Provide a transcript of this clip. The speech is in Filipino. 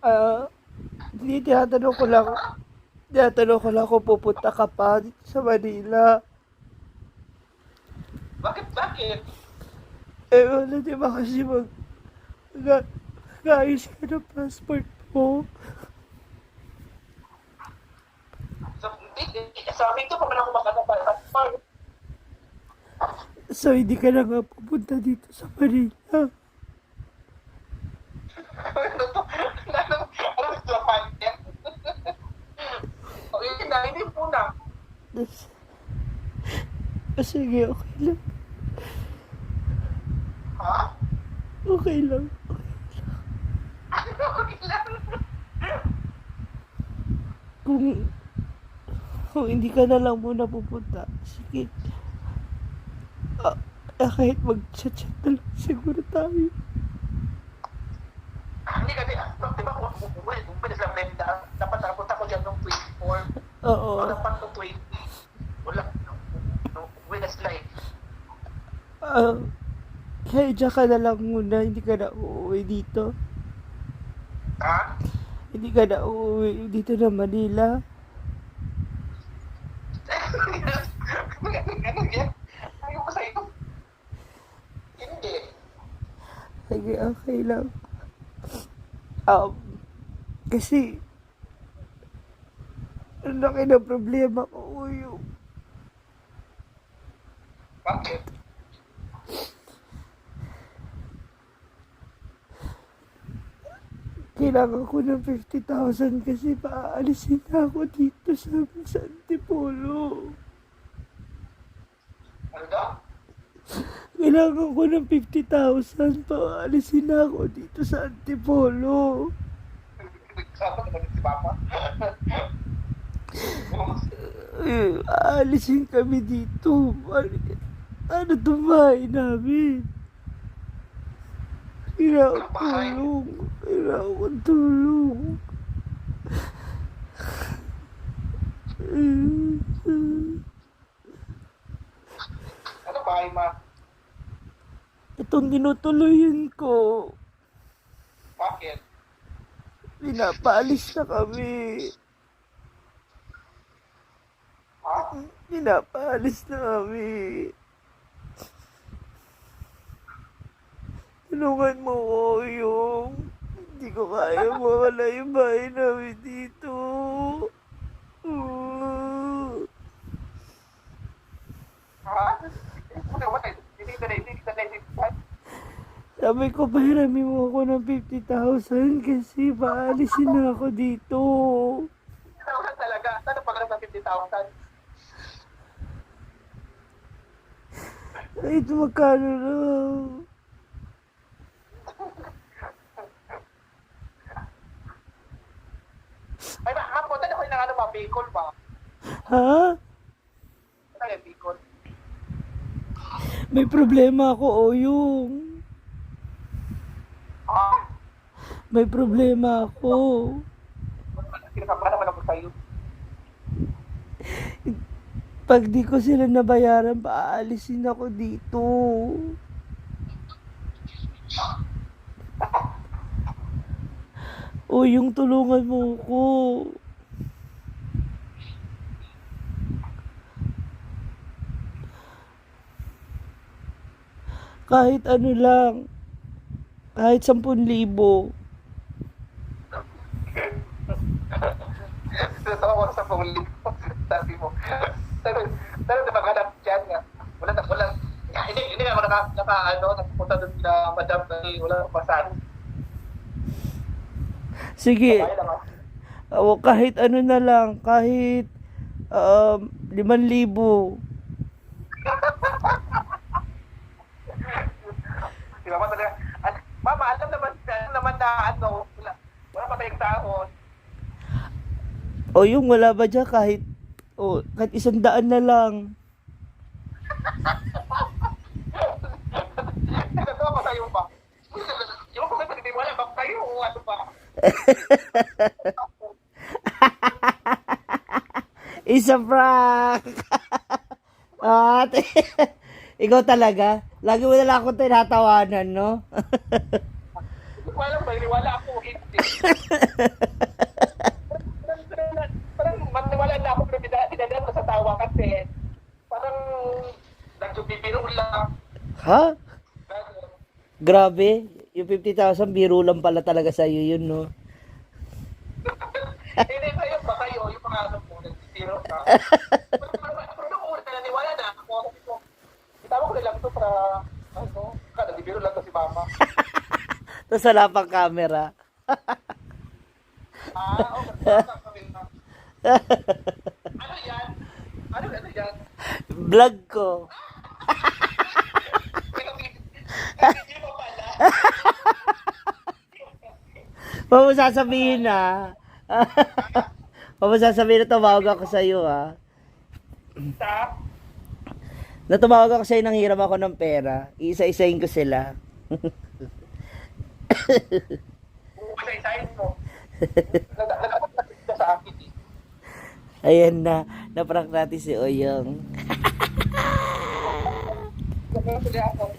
Ah, hindi, tinatanong ko lang kung pupunta ka pa dito sa Manila. Bakit? Eh, wala, di ba kasi ga, gaayos ka ng passport mo. Sa amin to, pa man ako makatapal. So, hindi ka na nga pupunta dito sa Manila. Ano to? Ano gusto pa yan? O, yun na, hindi muna. Sige, okay lang. Ha? Okay lang. Okay lang. Kung, kung hindi ka na lang muna pupunta, sige. Kahit mag-chat-chat na lang siguro tayo. Hindi kasi, di ba kung umalis lang rin, dapat nakapunta ko dyan nung 24. Oo. O dapat nung 20. Wala. Witness life. Ah, kaya dyan ka na lang muna, hindi ka na uuwi dito. Ha? Hindi ka na uuwi dito na Manila. Ano yan? Ayaw ko sa'yo. Hindi. Sige, okay lang. Um, kasi, ang laki na problema ko, Uyo. Bakit? Kailangan ko ng 50,000 kasi paaalisin na ako dito sa Antipolo. Ano daw? Kailangan ko ng 50,000 paaalisin na ako dito sa Antipolo. Kasama naman si Papa. Aalisin kami dito. Ano itong bahay namin? Kailangan ko tulong. Kailangan ko tulong. Ano bahay, ma? Itong tinutuloyan ko. Bakit? Pinapaalis na kami. Ha? Pinapaalis na kami. Tulungan mo ko yung hindi ko kaya mawala yung bahay namin dito. Ha? Hindi ka na. Sabi ko, pahiramin mo ako ng 50,000 kasi paalisin na ako dito. Tawag talaga. Saan pag ng 50,000? Ay, ito magkano lang. Ay, mapunta na ko yung ano, Bicol ba? Ha? Ano yung Bicol? May problema ako, Oyong. Ha? May problema ako. Kinakapana naman ako sa'yo. Pag di ko sila nabayaran, paalisin ako dito. Oyong, tulungan mo ko. Kahit ano lang. Kahit 10,000. Tatawa ko sa phone link. Sabi mo. Pero diba ka na dyan nga? Wala. Hindi ako nakapunta doon na madam kasi wala akong pasan. Sige. Kaya lang O kahit ano na lang. Kahit 5,000. Di ba talaga? Mama, alam naman na wala pa tayong taon. O yung wala ba dyan kahit 100 na lang. Nagkatawa ko sa'yo ba? Yung ko kasi hindi mo alam bak tayo o ano ba? Isa prank! Ate, ikaw talaga? Lagi mo na lang akong tinatawanan, no? ko alam, maniwala ako o hindi. Parang maniwala na ako, pero dinadaan ko sa tawa kasi parang nagsubibiro lang. Ha? Grabe. Yung 50,000, biro lang pala talaga sa'yo yun, no? Hindi kayo ba kayo, yung mga ano po, nagsibiro ka. Pero nung una, naniwala na ako. Kasi ko, itawa ko nilang ito para, ano, nagbibiro lang to si mama. Tapos wala pang camera. Okay. Ano yan? Ano yan? Vlog ko. Hindi mo pala. Huwag mo sasabihin na. Huwag mo sasabihin na tumawag ako sa'yo, ha. Sa? Na tumawag ako sa'yo nang hiram ako ng pera. Iisa-isahin ko sila. Kung isa-isahin mo. Nag-abot na siya sa akin eh. Ayan na. Naprank natin si Oyong. Nag-abot ako.